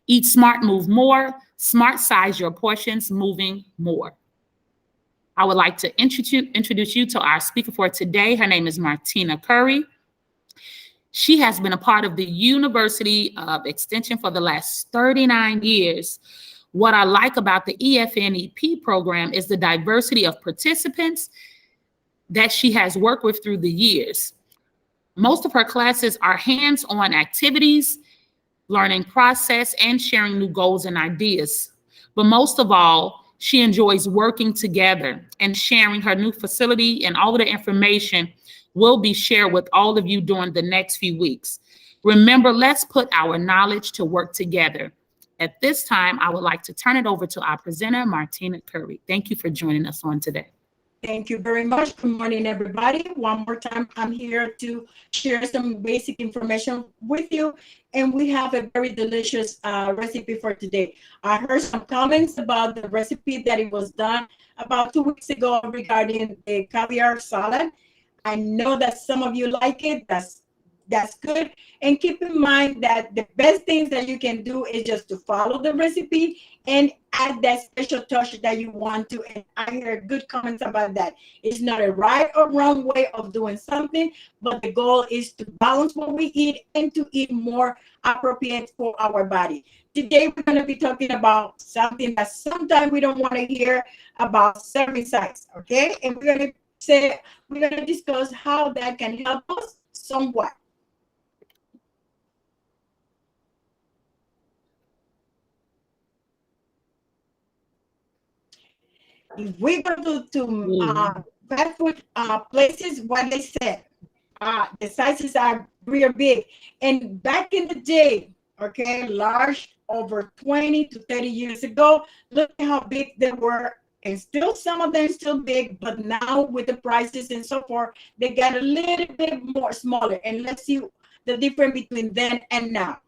Eat smart, move more. Smart size your portions, moving more. I would like to introduce you to our speaker for today. Her name is Martina Curry. She has been a part of the University of Extension for the last 39 years. What I like about the EFNEP program is the diversity of participants that she has worked with through the years. Most of her classes are hands-on activities, learning process, and sharing new goals and ideas. But most of all, she enjoys working together and sharing her new facility, and all of the information will be shared with all of you during the next few weeks. Remember, let's put our knowledge to work together. At this time, I would like to turn it over to our presenter, Martina Curry. Thank you for joining us on today. Thank you very much. Good morning, everybody. One more time, I'm here to share some basic information with you. And we have a very delicious recipe for today. I heard some comments about the recipe that it was done about 2 weeks ago regarding the caviar salad. I know that some of you like it. That's good. And keep in mind that the best things that you can do is just to follow the recipe and add that special touch that you want to. And I hear good comments about that. It's not a right or wrong way of doing something, but the goal is to balance what we eat and to eat more appropriate for our body. Today, we're going to be talking about something that sometimes we don't want to hear about, serving size, okay? And we're going to discuss how that can help us somewhat. If we go to fast food places, what they said, the sizes are real big. And back in the day, okay, large, over 20 to 30 years ago, look at how big they were. And still, some of them still big, but now with the prices and so forth, they got a little bit more smaller. And let's see the difference between then and now.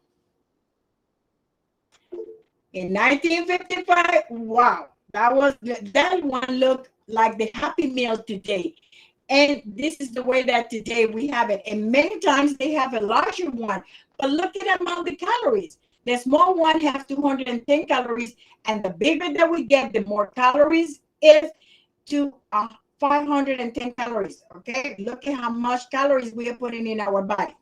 In 1955, wow, that one looked like the Happy Meal today. And this is the way that today we have it. And many times they have a larger one, but look at the amount of calories. The small one has 210 calories, and the bigger that we get, the more calories is to 510 calories. Okay, look at how much calories we are putting in our body.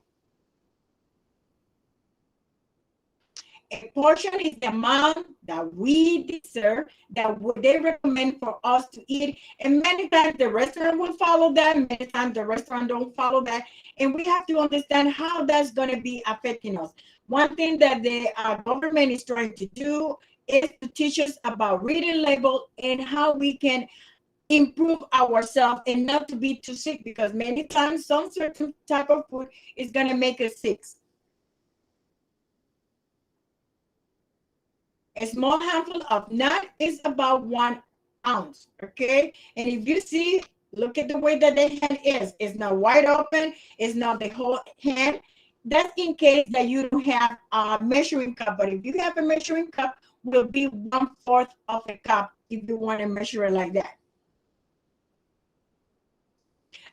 A portion is the amount that we deserve, that they recommend for us to eat. And many times the restaurant will follow that. Many times the restaurant don't follow that. And we have to understand how that's going to be affecting us. One thing that the government is trying to do is to teach us about reading label and how we can improve ourselves and not to be too sick, because many times some certain type of food is going to make us sick. A small handful of nut is about 1 ounce, okay? And if you see, look at the way that the hand is. It's not wide open. It's not the whole hand. That's in case that you don't have a measuring cup. But if you have a measuring cup, will be 1/4 of a cup if you want to measure it like that.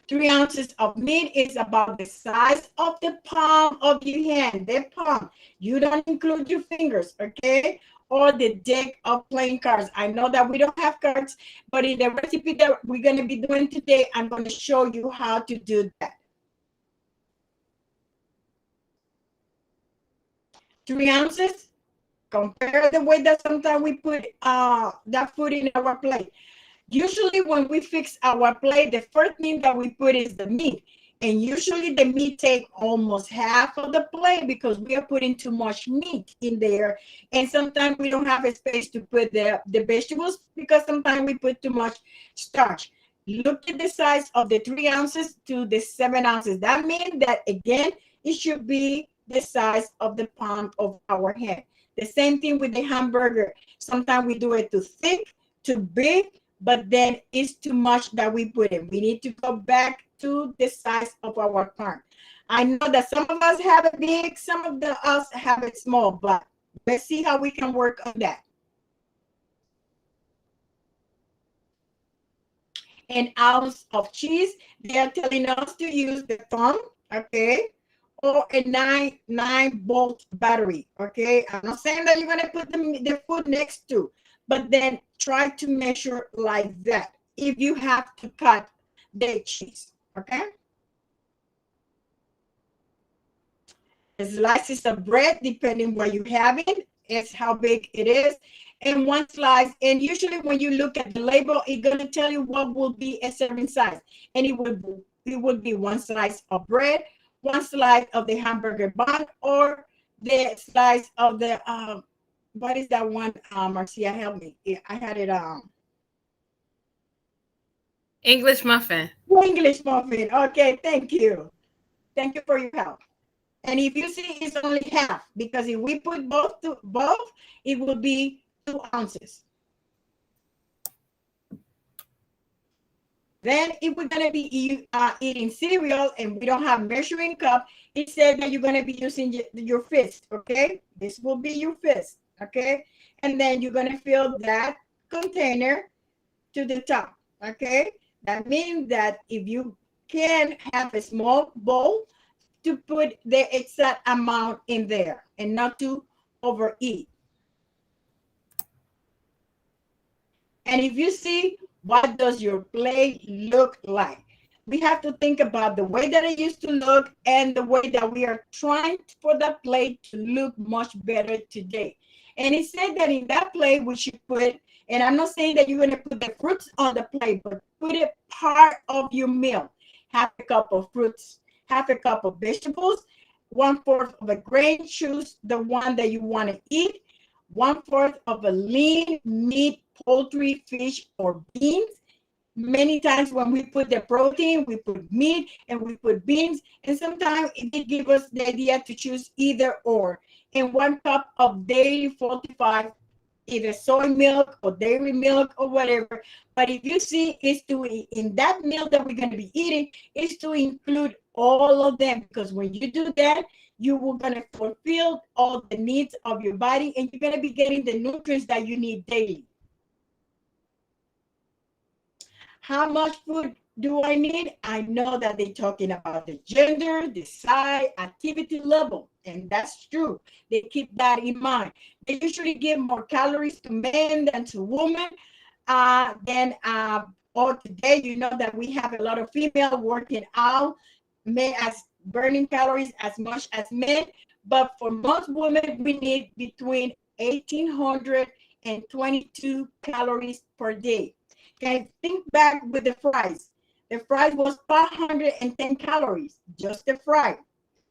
3 ounces of meat is about the size of the palm of your hand, the palm. You don't include your fingers, okay? Or the deck of playing cards. I know that we don't have cards, but in the recipe that we're going to be doing today, I'm going to show you how to do that. 3 ounces. Compare the way that sometimes we put that food in our plate. Usually when we fix our plate, the first thing that we put is the meat. And usually the meat take almost half of the plate because we are putting too much meat in there. And sometimes we don't have a space to put the vegetables because sometimes we put too much starch. Look at the size of the 3 ounces to the 7 ounces. That means that, again, it should be the size of the palm of our hand. The same thing with the hamburger. Sometimes we do it too thick, too big, but then it's too much that we put in. We need to go back to the size of our palm. I know that some of us have it big, some of us have it small, but let's see how we can work on that. An ounce of cheese. They are telling us to use the thumb, okay, or a 9 volt battery. Okay, I'm not saying that you're gonna put the food next to, but then try to measure like that if you have to cut the cheese. Okay, slices of bread, depending where you have it, is how big it is, and one slice. And usually, when you look at the label, it's gonna tell you what will be a serving size, and it would be one slice of bread, one slice of the hamburger bun, or the slice of the what is that one? Marcia, help me. I had it English muffin. English muffin. Okay, thank you for your help. And if you see, it's only half, because if we put both, it will be 2 ounces. Then if we're gonna be eating cereal and we don't have measuring cup, it said that you're gonna be using your fist. Okay, this will be your fist. Okay, and then you're gonna fill that container to the top. Okay, that means that if you can have a small bowl, to put the exact amount in there and not to overeat. And if you see, what does your plate look like? We have to think about the way that it used to look and the way that we are trying for the plate to look much better today. And it said that in that plate we should put, and I'm not saying that you're going to put the fruits on the plate, but put it part of your meal. Half a cup of fruits, half a cup of vegetables, 1/4 of a grain, choose the one that you want to eat, 1/4 of a lean meat, poultry, fish, or beans. Many times when we put the protein, we put meat and we put beans, and sometimes it gives us the idea to choose either or. And 1 cup of dairy fortified, either soy milk or dairy milk or whatever. But if you see, it's to, in that meal that we're going to be eating, is to include all of them, because when you do that, you will going to fulfill all the needs of your body, and you're going to be getting the nutrients that you need daily. How much food do I need? I know that they're talking about the gender, the size, activity level, and that's true. They keep that in mind. They usually give more calories to men than to women. Or today, you know that we have a lot of female working out, men as burning calories as much as men. But for most women, we need between 1,800 and 22 calories per day. Okay, think back with the fries. The fries was 510 calories, just the fry.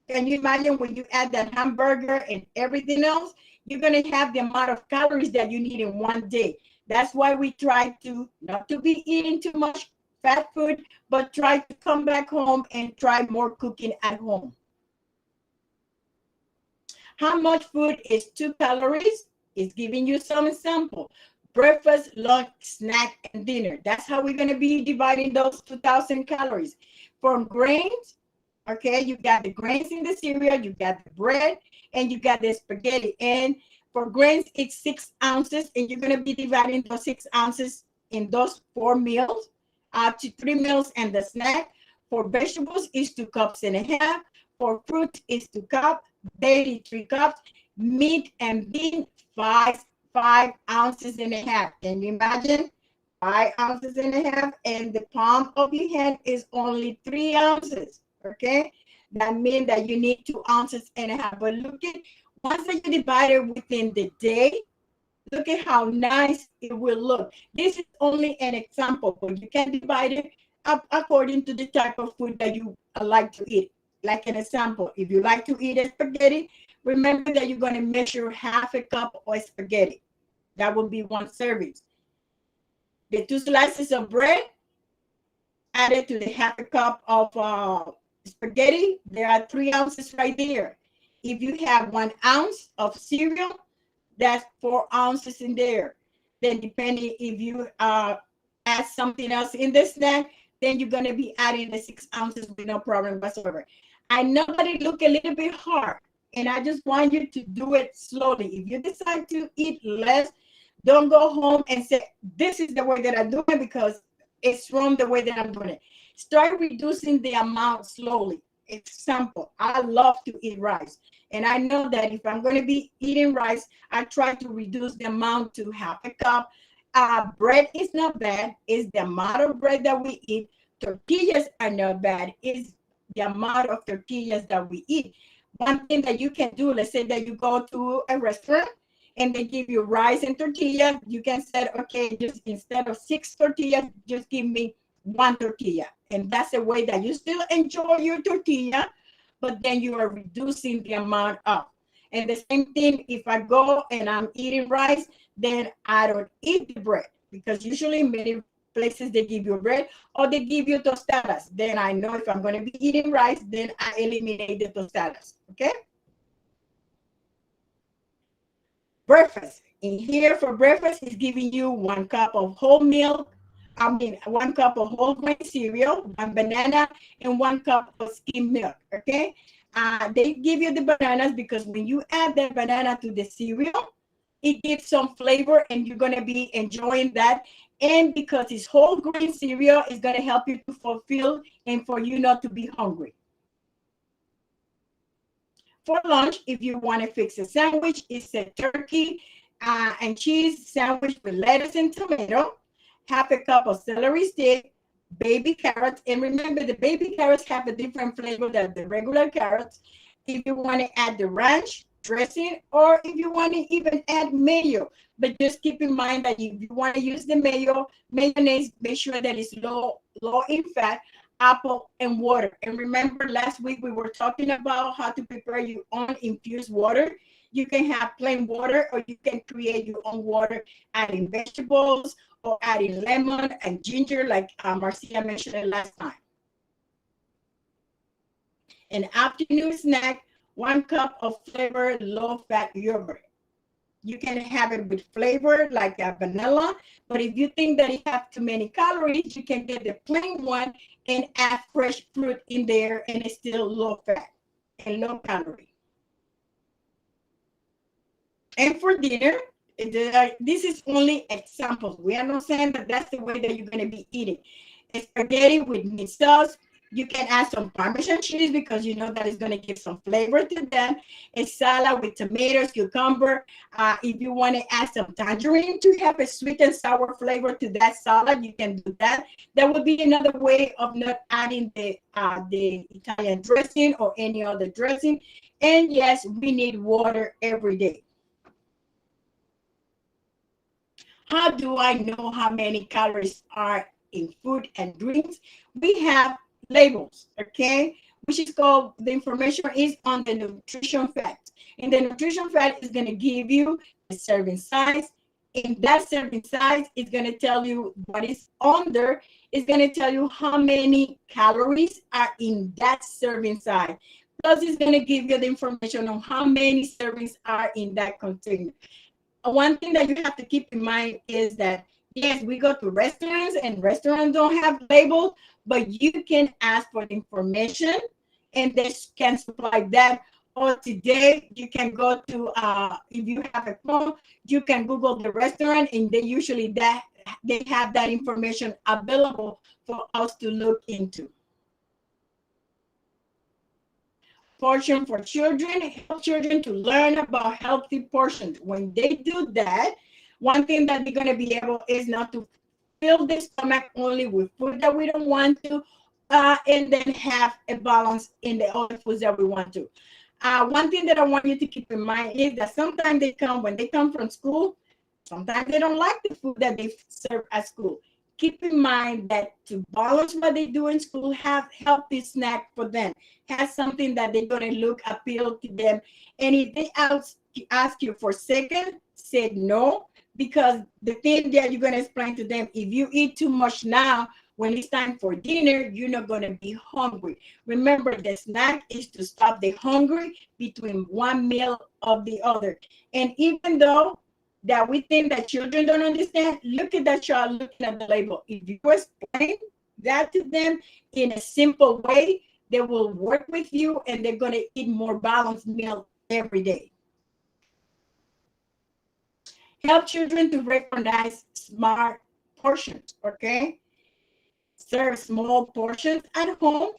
Can you imagine when you add that hamburger and everything else? You're going to have the amount of calories that you need in one day. That's why we try to not to be eating too much fat food, but try to come back home and try more cooking at home. How much food is 2 calories? It's giving you some example. Breakfast, lunch, snack, and dinner. That's how we're going to be dividing those 2,000 calories. From grains, okay, you got the grains in the cereal, you got the bread, and you got the spaghetti. And for grains, it's 6 ounces, and you're going to be dividing those 6 ounces in those 4 meals, up to 3 meals and the snack. For vegetables, it's 2.5 cups. For fruit, it's 2 cups. Daily, 3 cups. Meat and bean, 5.5 ounces. Can you imagine? 5.5 ounces, and the palm of your hand is only 3 ounces. Okay, that means that you need 2.5 ounces. But look at, once that you divide it within the day, look at how nice it will look. This is only an example, but you can divide it up according to the type of food that you like to eat. Like an example, if you like to eat a spaghetti, remember that you're going to measure 1/2 cup of spaghetti. That will be 1 serving. The 2 slices of bread added to the 1/2 cup of spaghetti, there are 3 ounces right there. If you have 1 ounce of cereal, that's 4 ounces in there. Then depending if you add something else in the snack, then you're going to be adding the 6 ounces with no problem whatsoever. I know that it look a little bit hard, and I just want you to do it slowly. If you decide to eat less, don't go home and say, this is the way that I'm doing it because it's wrong the way that I'm doing it. Start reducing the amount slowly. example, I love to eat rice. And I know that if I'm going to be eating rice, I try to reduce the amount to half a cup. Bread is not bad. It's the amount of bread that we eat. Tortillas are not bad. It's the amount of tortillas that we eat. One thing that you can do, let's say that you go to a restaurant and they give you rice and tortilla, you can say, okay, just instead of 6 tortillas, just give me 1 tortilla. And that's a way that you still enjoy your tortilla, but then you are reducing the amount of. And the same thing, if I go and I'm eating rice, then I don't eat the bread, because usually many places they give you bread or they give you tostadas. Then I know if I'm going to be eating rice, then I eliminate the tostadas. Okay. Breakfast. In here for breakfast is giving you 1 cup of whole milk. 1 cup of whole grain cereal, 1 banana, and 1 cup of skim milk. Okay. They give you the bananas because when you add the banana to the cereal, it gives some flavor and you're going to be enjoying that. And because it's whole grain cereal, it's going to help you to fulfill and for you not to be hungry. For lunch, if you want to fix a sandwich, it's a turkey and cheese sandwich with lettuce and tomato, half a cup of celery stick, baby carrots. And remember, the baby carrots have a different flavor than the regular carrots. If you want to add the ranch dressing, or if you want to even add mayo, but just keep in mind that if you want to use the mayonnaise, make sure that it's low in fat, apple, and water. And remember, last week we were talking about how to prepare your own infused water. You can have plain water, or you can create your own water, adding vegetables or adding lemon and ginger, like Marcia mentioned it last time. An afternoon snack, 1 cup of flavored low-fat yogurt. You can have it with flavor like a vanilla, but if you think that it has too many calories, you can get the plain one and add fresh fruit in there, and it's still low fat and low calorie. And for dinner, this is only examples. We are not saying that that's the way that you're going to be eating. Spaghetti with meat sauce. You can add some Parmesan cheese because you know that is going to give some flavor to them. A salad with tomatoes, cucumber. If you want to add some tangerine to have a sweet and sour flavor to that salad, you can do that. That would be another way of not adding the Italian dressing or any other dressing. And yes, we need water every day. How do I know how many calories are in food and drinks? We have labels, okay, which is called, the information is on the nutrition fact. And the nutrition fact is going to give you the serving size. And that serving size is going to tell you what is under. It's going to tell you how many calories are in that serving size. Plus, it's going to give you the information on how many servings are in that container. One thing that you have to keep in mind is that, yes, we go to restaurants and restaurants don't have labels, but you can ask for the information and they can supply that. Or today you can go to, if you have a phone, you can Google the restaurant and they usually they have that information available for us to look into. Portion for children, help children to learn about healthy portions. When they do that, one thing that they're going to be able is not to fill the stomach only with food that we don't want to, and then have a balance in the other foods that we want to. One thing that I want you to keep in mind is that sometimes when they come from school, sometimes they don't like the food that they serve at school. Keep in mind that to balance what they do in school, have healthy snack for them. Have something that they're going to look appeal to them. And if they ask you for second, say no, because the thing that you're going to explain to them, if you eat too much now, when it's time for dinner, you're not going to be hungry. Remember, the snack is to stop the hunger between one meal of the other. And even though that we think that children don't understand, look at that child looking at the label. If you explain that to them in a simple way, they will work with you and they're going to eat more balanced meal every day. Help children to recognize smart portions, okay? Serve small portions at home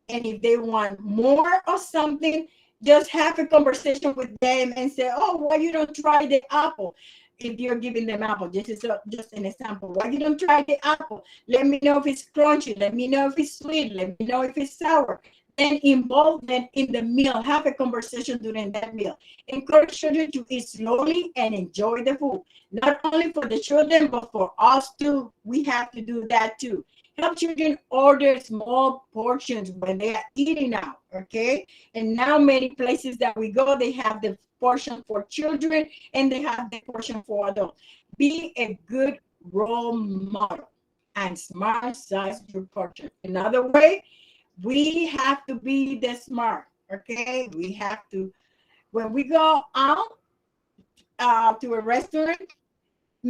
And if they want more of something, just have a conversation with them and say, oh, why you don't try the apple? If you're giving them apple, this is just an example. Why you don't try the apple? Let me know if it's crunchy. Let me know if it's sweet. Let me know if it's sour. Then involve them in the meal. Have a conversation during that meal. Encourage children to eat slowly and enjoy the food. Not only for the children, but for us too. We have to do that too. Help children order small portions when they are eating out, okay? And now many places that we go, they have the portion for children and they have the portion for adults. Be a good role model and smart size your portion. Another way, we have to be the smart, okay? We have to, when we go out to a restaurant,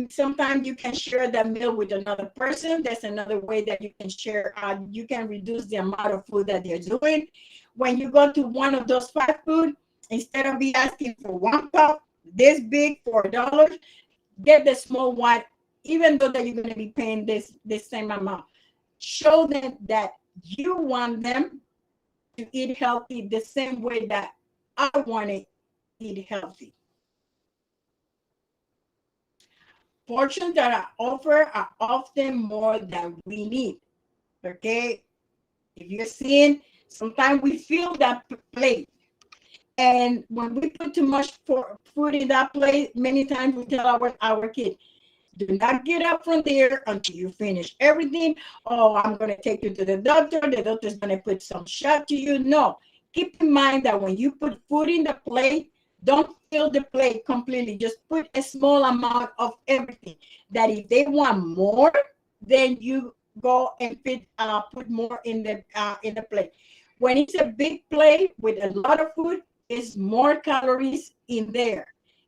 sometimes you can share that meal with another person. There's another way that you can share, you can reduce the amount of food that they're doing. When you go to one of those fast food, instead of be asking for one cup this big for $1, get the small one, even though that you're going to be paying this same amount. Show them that you want them to eat healthy the same way that I want to eat healthy. Portions that are offered are often more than we need. Okay? If you're seeing, sometimes we fill that plate. And when we put too much food in that plate, many times we tell our kids, do not get up from there until you finish everything. Oh, I'm going to take you to the doctor. The doctor's going to put some shot to you. No. Keep in mind that when you put food in the plate, don't fill the plate completely. Just put a small amount of everything. That if they want more, then you go and put more in the plate. When it's a big plate with a lot of food, it's more calories in there.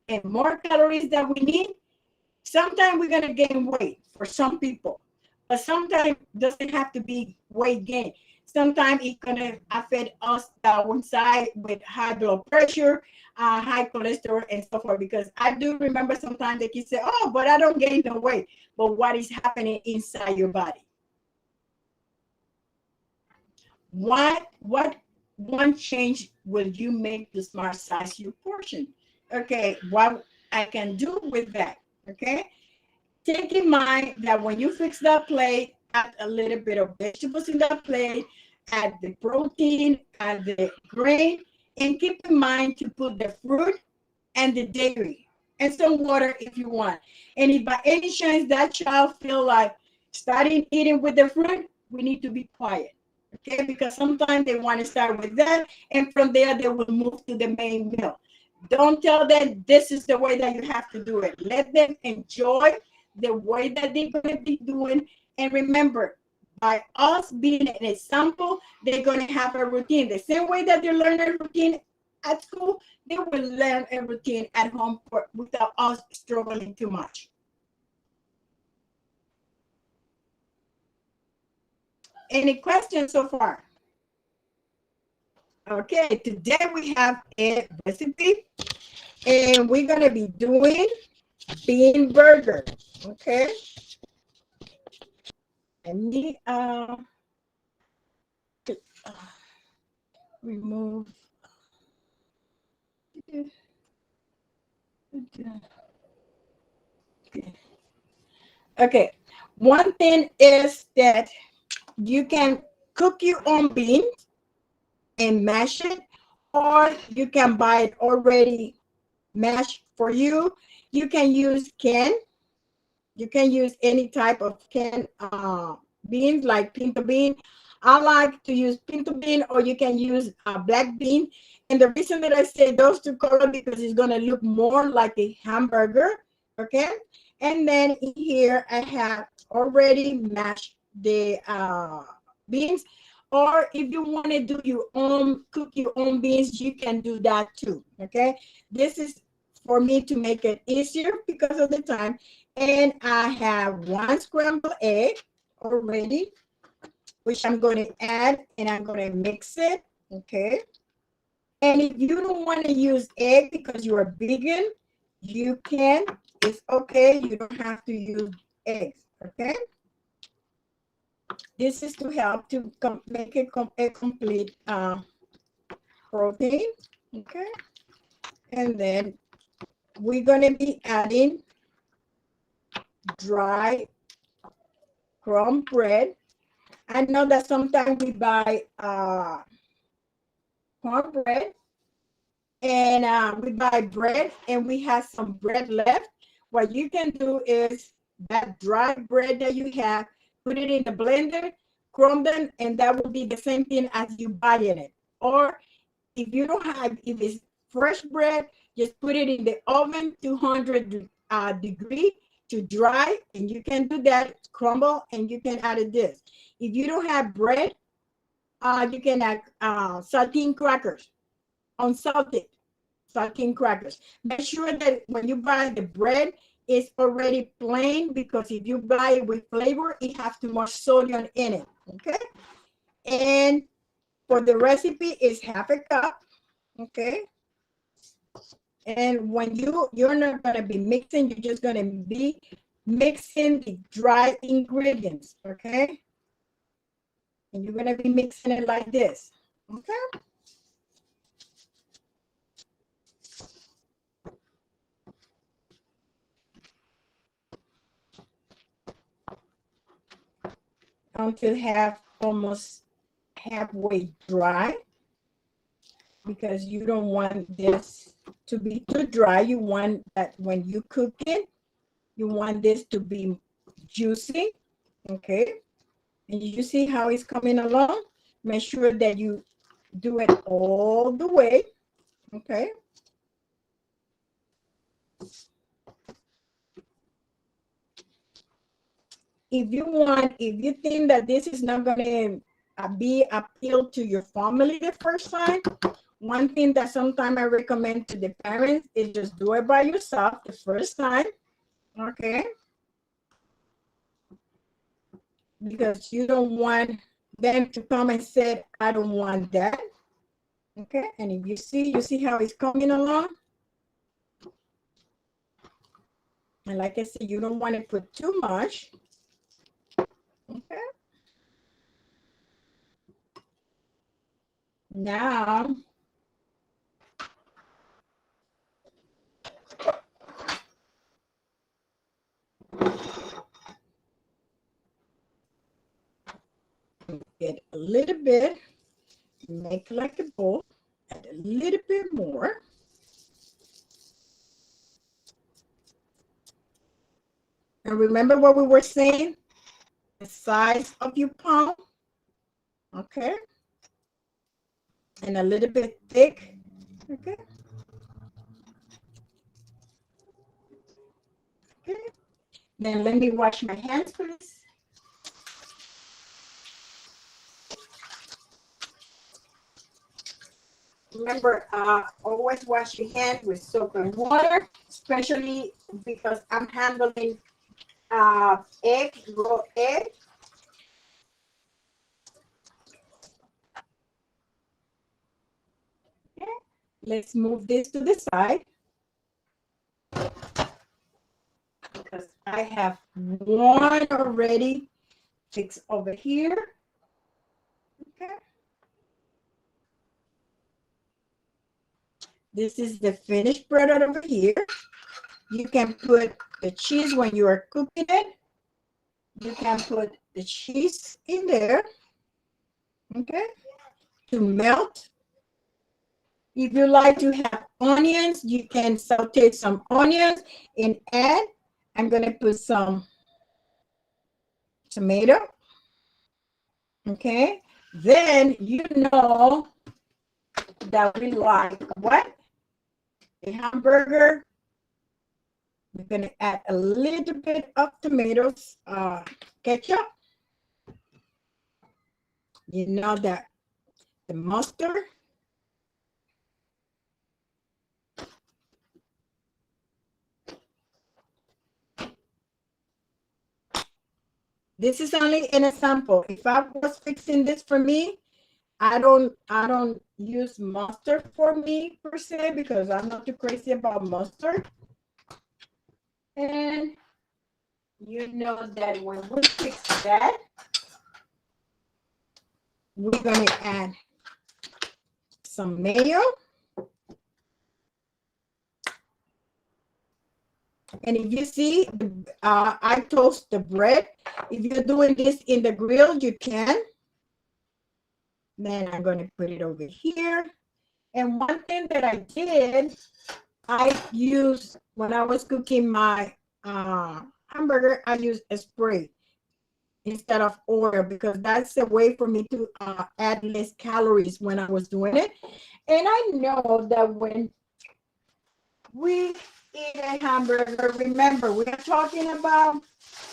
And more calories that we need, sometimes we're going to gain weight for some people, but sometimes it doesn't have to be weight gain. Sometimes it's going to affect us one side with high blood pressure, high cholesterol, and so forth. Because I do remember sometimes the kids say, oh, but I don't gain no weight. But what is happening inside your body? What one change will you make to smart size your portion? Okay, what I can do with that, okay? Take in mind that when you fix that plate, add a little bit of vegetables in that plate, add the protein, add the grain, and keep in mind to put the fruit and the dairy and some water if you want. And if by any chance that child feel like starting eating with the fruit, we need to be quiet, okay? Because sometimes they want to start with that, and from there they will move to the main meal. Don't tell them this is the way that you have to do it. Let them enjoy the way that they're going to be doing. And remember, by us being an example, they're going to have a routine. The same way that they learn a routine at school, they will learn a routine at home without us struggling too much. Any questions so far? Okay, today we have a recipe, and we're going to be doing bean burger. Okay. Let me remove. Okay. One thing is that you can cook your own beans and mash it, or you can buy it already mashed for you. You can use canned. You can use any type of canned beans like pinto bean. I like to use pinto bean, or you can use black bean. And the reason that I say those two colors, because it's going to look more like a hamburger. Okay. And then in here, I have already mashed the beans. Or if you want to do your own, cook your own beans, you can do that too. Okay. This is for me to make it easier because of the time. And I have 1 scrambled egg already, which I'm going to add, and I'm going to mix it. Okay. And if you don't want to use egg because you're a vegan, you can. It's okay. You don't have to use eggs. Okay. This is to help to make a complete protein. Okay. And then we're going to be adding dry crumb bread. I know that sometimes we buy cornbread and we buy bread and we have some bread left. What you can do is that dry bread that you have, put it in the blender, crumb them, and that will be the same thing as you buying it. Or if you don't have, if it's fresh bread, just put it in the oven, 200 degree to dry, and you can do that, crumble, and you can add this. If you don't have bread, you can add saltine crackers, unsalted saltine crackers. Make sure that when you buy the bread, it's already plain, because if you buy it with flavor, it has too much sodium in it. Okay. And for the recipe, is half a cup. Okay. And when you're not going to be mixing, you're just going to be mixing the dry ingredients. Okay. And you're going to be mixing it like this. Okay. Until almost halfway dry, because you don't want this to be too dry. You want that when you cook it, you want this to be juicy. Okay. And you see how it's coming along. Make sure that you do it all the way. Okay. If you think that this is not going to be appeal to your family the first time, one thing that sometimes I recommend to the parents is just do it by yourself the first time. Okay. Because you don't want them to come and say, I don't want that. Okay. And if you see how it's coming along. And like I said, you don't want to put too much. Okay. Now, get a little bit, make like a bowl, add a little bit more. And remember what we were saying? The size of your palm. Okay. And a little bit thick. Okay. Okay. Then let me wash my hands, please. Remember, always wash your hands with soap and water, especially because I'm handling raw egg. Okay. Let's move this to the side, because I have one already fixed over here. Okay. This is the finished bread over here. You can put the cheese when you are cooking it. You can put the cheese in there, okay, to melt. If you like to have onions, you can saute some onions and add. I'm going to put some tomato, okay. Then you know that we like what? A hamburger. We're going to add a little bit of tomatoes, ketchup. You know that the mustard. This is only an example. If I was fixing this for me, I don't use mustard for me per se, because I'm not too crazy about mustard. And you know that when we fix that, we're going to add some mayo. And if you see, I toast the bread. If you're doing this in the grill, you can. Then I'm going to put it over here. And one thing that I did, I used, when I was cooking my hamburger, I used a spray instead of oil, because that's a way for me to add less calories when I was doing it. And I know that when we eat a hamburger, remember, we are talking about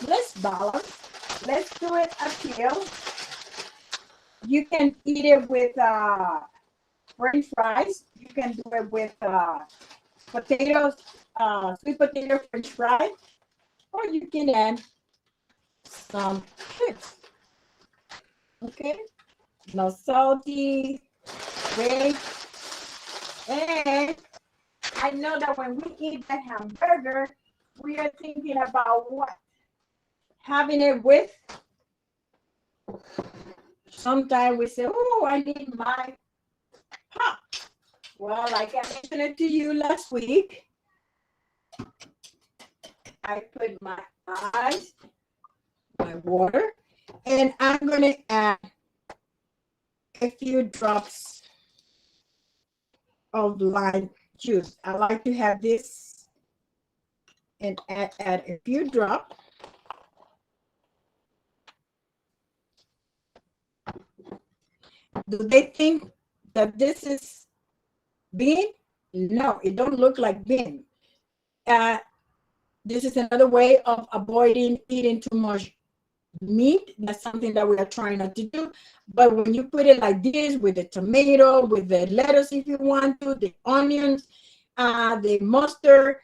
let's balance. Let's do it uphill. You can eat it with French fries. You can do it with potatoes, sweet potato French fries, or you can add some chips. Okay, no salty, great. And I know that when we eat that hamburger, we are thinking about what? Having it with. Sometimes we say, oh, I need my pop. Well, like I mentioned it to you last week, I put my ice, my water, and I'm going to add a few drops of lime juice. I like to have this and add a few drops. Do they think that this is bean? No, it don't look like bean. This is another way of avoiding eating too much meat. That's something that we are trying not to do. But when you put it like this, with the tomato, with the lettuce if you want to, the onions, the mustard,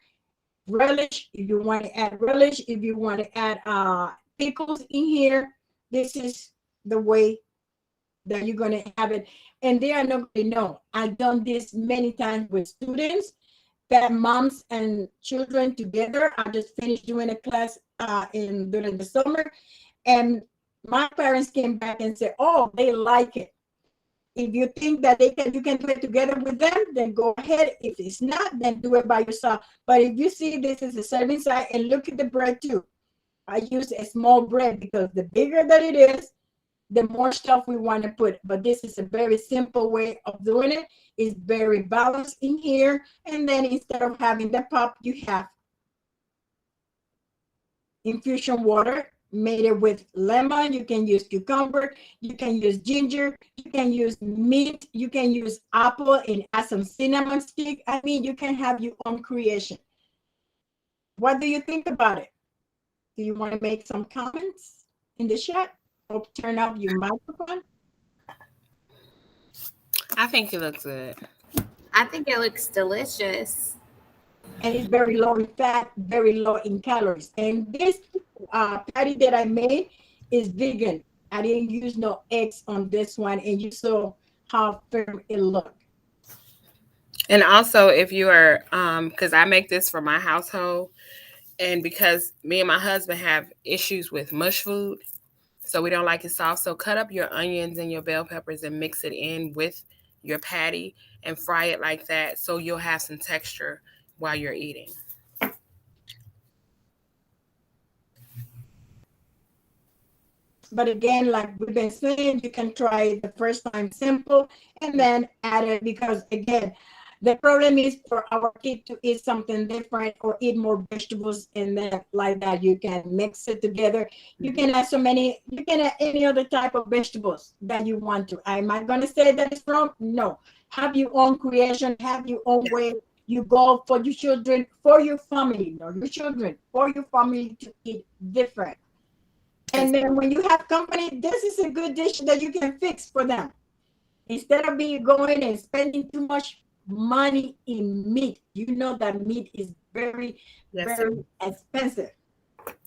relish, if you want to add relish, if you want to add pickles in here, this is the way that you're going to have it. And they are not going to know. I've done this many times with students, that moms and children together. I just finished doing a class during the summer, and my parents came back and said, oh, they like it. If you think that you can do it together with them, then go ahead. If it's not, then do it by yourself. But if you see this is a serving size, and look at the bread too. I use a small bread because the bigger that it is, the more stuff we want to put. But this is a very simple way of doing it. It's very balanced in here. And then instead of having the pop, you have infusion water made it with lemon. You can use cucumber, you can use ginger, you can use mint, you can use apple and add some cinnamon stick. I mean, you can have your own creation. What do you think about it? Do you want to make some comments in the chat or turn off your microphone? I think it looks good. I think it looks delicious. And it's very low in fat, very low in calories. And this patty that I made is vegan. I didn't use no eggs on this one, and you saw how firm it looked. And also, if you are, because I make this for my household, and because me and my husband have issues with mush food, so we don't like it soft. So cut up your onions and your bell peppers and mix it in with your patty and fry it like that, so you'll have some texture while you're eating. But again, like we've been saying, you can try it the first time simple and then add it, because again, the problem is for our kid to eat something different or eat more vegetables, and then like that you can mix it together. You can add you can add any other type of vegetables that you want to. Am I going to say that it's wrong? No. Have your own creation, have your own way. You go for your children, for your family, not your children, for your family to eat different. And then when you have company, this is a good dish that you can fix for them. Instead of going and spending too much money in meat. You know that meat is very, very expensive.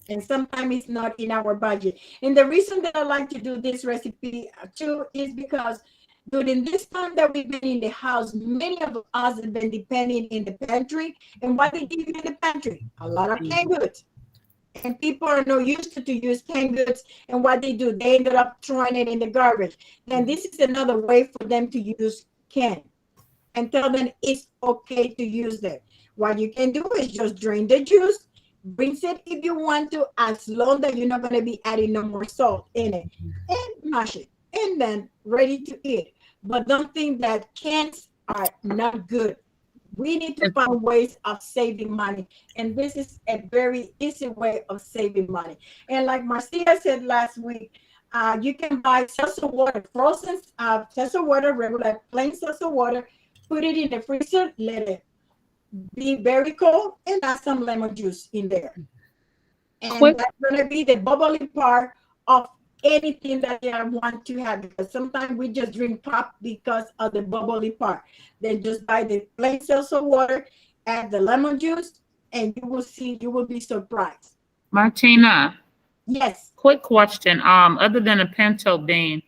And sometimes it's not in our budget. And the reason that I like to do this recipe too is because during this time that we've been in the house, many of us have been depending in the pantry. And what they give you in the pantry? A lot of canned goods. And people are not used to use canned goods, and what they do, they ended up throwing it in the garbage. Then this is another way for them to use can and tell them it's okay to use them. What you can do is just drain the juice, rinse it if you want to, as long that you're not going to be adding no more salt in it, and mash it, and then ready to eat. But don't think that cans are not good. We need to find ways of saving money, and this is a very easy way of saving money. And like Marcia said last week, you can buy seltzer water, frozen seltzer water, regular plain seltzer water, put it in the freezer, let it be very cold, and add some lemon juice in there. And Quick, that's going to be the bubbly part of anything that I want to have, because sometimes we just drink pop because of the bubbly part. Then just buy the plain seltzer water, add the lemon juice, and you will see, you will be surprised. Martina, Yes. quick question. Other than a pinto bean,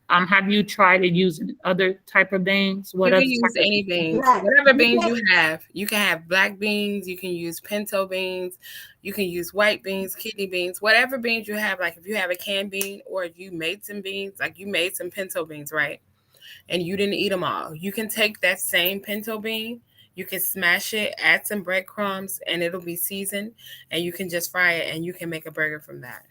have you tried to use other type of beans? You What can other use type of any beans, Black. whatever You beans can, you have. You can have black beans, you can use pinto beans, you can use white beans, kidney beans, whatever beans you have. Like if you have a canned bean or if you made some beans, like you made some pinto beans, right? And you didn't eat them all. You can take that same pinto bean, you can smash it, add some breadcrumbs, and it'll be seasoned, and you can just fry it and you can make a burger from that.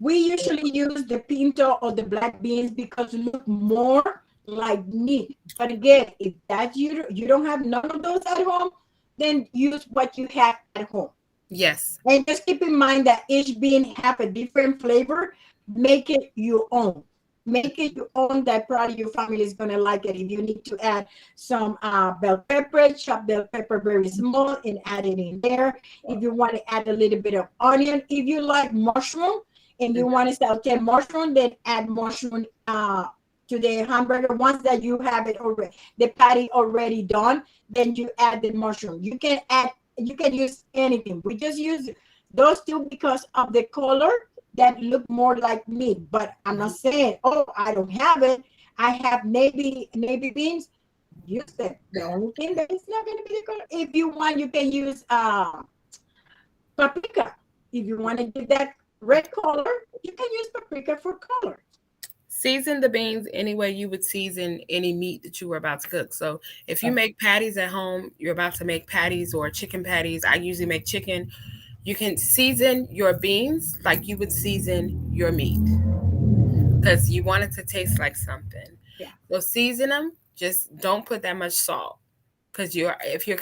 we usually use the pinto or the black beans because it look more like meat. But again, if that you don't have none of those at home, then use what you have at home. Yes. And just keep in mind that each bean have a different flavor. Make it your own. Make it your own. That probably your family is gonna like it. If you need to add some bell pepper, chop bell pepper very small and add it in there. If you want to add a little bit of onion, if you like mushroom and you want to saute mushroom, then add mushroom to the hamburger. Once that you have it already, the patty already done, then you add the mushroom. You can use anything. We just use those two because of the color that look more like meat. But I'm not saying, oh, I don't have it. I have navy beans. Use them. The only thing that is not going to be the color. If you want, you can use paprika. If you want to give that red color, you can use paprika for color. Season the beans any way you would season any meat that you were about to cook. So if you make patties at home, you're about to make patties or chicken patties. I usually make chicken. You can season your beans like you would season your meat because you want it to taste like something. Yeah. So season them. Just don't put that much salt because if they're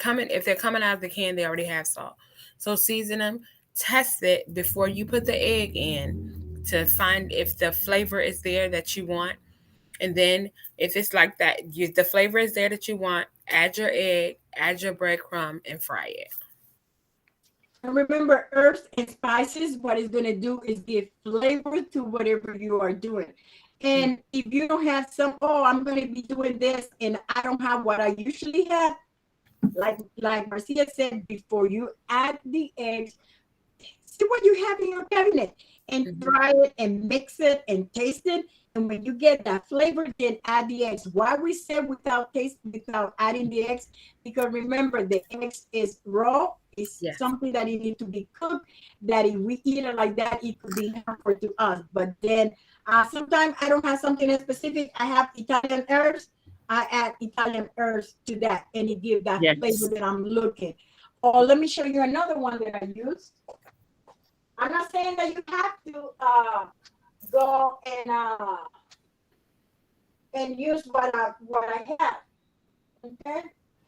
coming out of the can, they already have salt. So season them. Test it before you put the egg in to find if the flavor is there that you want. And then if it's like that, the flavor is there that you want, add your egg, add your breadcrumb, and fry it. And remember, herbs and spices, what it's going to do is give flavor to whatever you are doing. And if you don't have some, oh, I'm going to be doing this and I don't have what I usually have, like Marcia said, before you add the eggs, see what you have in your cabinet and try it and mix it and taste it. And when you get that flavor, then add the eggs. Why we say without adding the eggs? Because remember, the eggs is raw. It's something that it need to be cooked. That if we eat it like that, it could be harmful to us. But then sometimes I don't have something specific. I have Italian herbs. I add Italian herbs to that, and it gives that flavor that I'm looking. Or let me show you another one that I use. I'm not saying that you have to go and use what I have. Okay.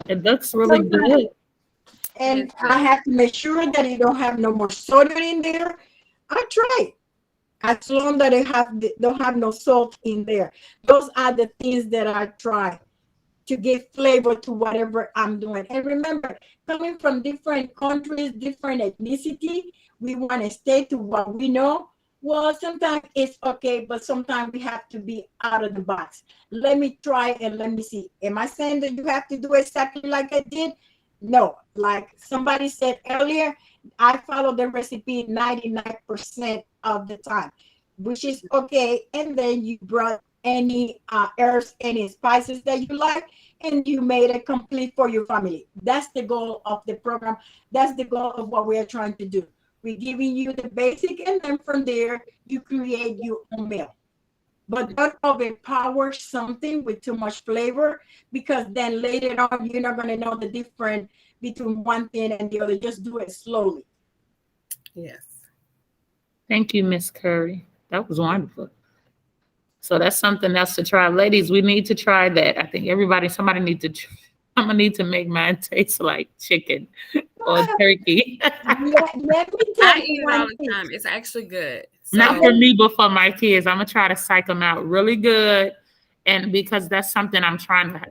It looks really good. And I have to make sure that you don't have no more sodium in there. I try. As long as they don't have no salt in there. Those are the things that I try to give flavor to whatever I'm doing. And remember, coming from different countries, different ethnicity, we want to stay to what we know. Well, sometimes it's okay, but sometimes we have to be out of the box. Let me try and let me see. Am I saying that you have to do exactly like I did? No. Like somebody said earlier, I follow the recipe 99% of the time, which is okay. And then you brought any herbs, any spices that you like, and you made it complete for your family. That's the goal of the program. That's the goal of what we are trying to do. We're giving you the basic, and then from there, you create your own meal. But don't overpower something with too much flavor, because then later on, you're not going to know the difference between one thing and the other. Just do it slowly. Yes. Thank you, Miss Curry. That was wonderful. So that's something else to try. Ladies, we need to try that. I think somebody needs to I'm gonna need to make mine taste like chicken or turkey. Let me tell I you eat it one all the thing. time. It's actually good. Not So for me, but for my kids. I'm gonna try to psych them out really good. And because that's something I'm trying to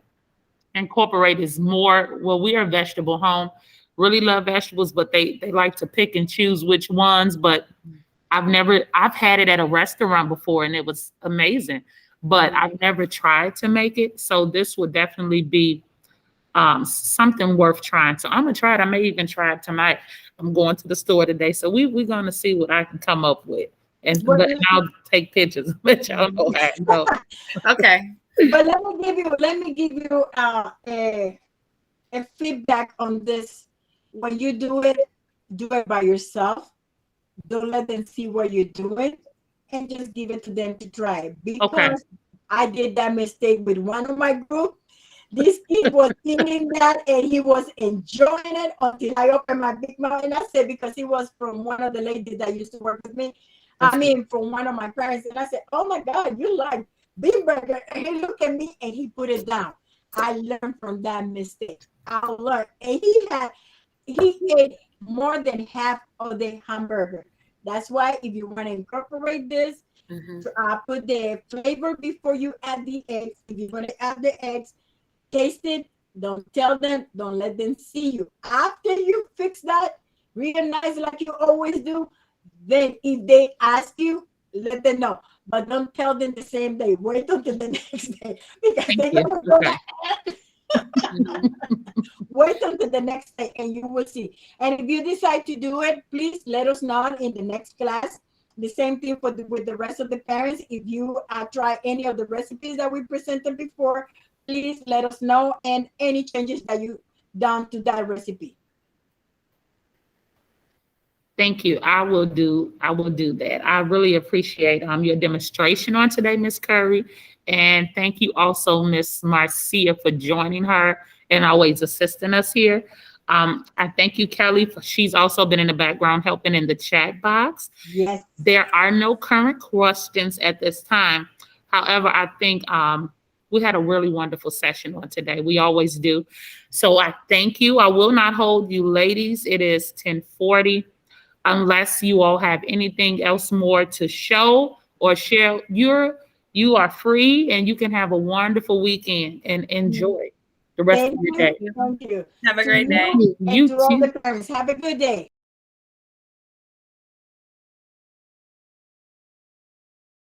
incorporate is more, well, we are a vegetable home, really love vegetables, but they like to pick and choose which ones. But I've had it at a restaurant before and it was amazing, but I've never tried to make it. So this would definitely be something worth trying. So I'm gonna try it. I may even try it tonight. I'm going to the store today. So we're gonna see what I can come up with. And But but I'll take pictures, let y'all know how it goes. okay. But let me give you a feedback on this. When you do it by yourself. Don't let them see what you're doing, and just give it to them to try. Because Okay. I did that mistake with one of my group. This kid was eating that and he was enjoying it until I opened my big mouth. And I said, because he was from one of the ladies that used to work with me. I mean, from one of my parents. And I said, oh my God, you like beef burger. And he looked at me and he put it down. I learned from that mistake. I learned. And he ate more than half of the hamburger. That's why if you want to incorporate this, put the flavor before you add the eggs. If you're going to add the eggs, taste it. Don't tell them. Don't let them see you. After you fix that real nice like you always do, then if they ask you, let them know. But don't tell them the same day. Wait until the next day, because they're going to go ahead. Wait until the next day and you will see. And if you decide to do it, please let us know in the next class. The same thing with the rest of the parents. If you try any of the recipes that we presented before, please let us know, and any changes that you done to that recipe. Thank you. I will do that. I really appreciate your demonstration on today, Miss Curry. And thank you also, Miss Marcia, for joining her and always assisting us here. I thank you, Kelly, for she's also been in the background helping in the chat box. Yes. There are no current questions at this time. However, I think we had a really wonderful session on today. We always do. So I thank you. I will not hold you, ladies. It is 10:40. Unless you all have anything else more to show or share, you are free and you can have a wonderful weekend and enjoy the rest of your day. Thank you. Have a great day. And You to all too. the parents, have a good day.